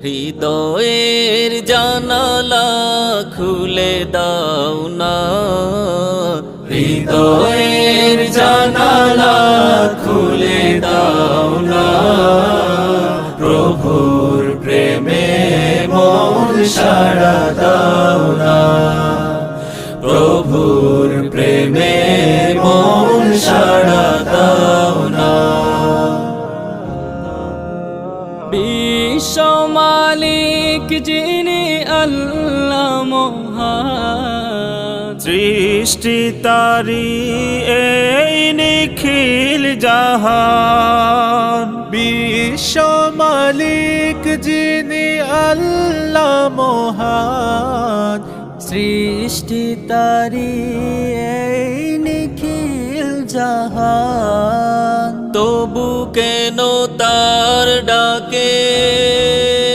হৃদয়ের জানালা খুলে দাও না, হৃদয়ের জানালা খুলে দাও না, প্রভুর প্রেমে মন সাড়া দাও না, প্রভুর প্রেমে মন সাড়া দাও না। বিশ্ব মালিক যিনি আল্লাহ মহান, সৃষ্টি তারি এই নিখিল জাহান। বিশ্ব মালিক যিনি আল্লাহ মহান, সৃষ্টি তারি এই নিখিল জাহান। তবু কেন তার ডাকে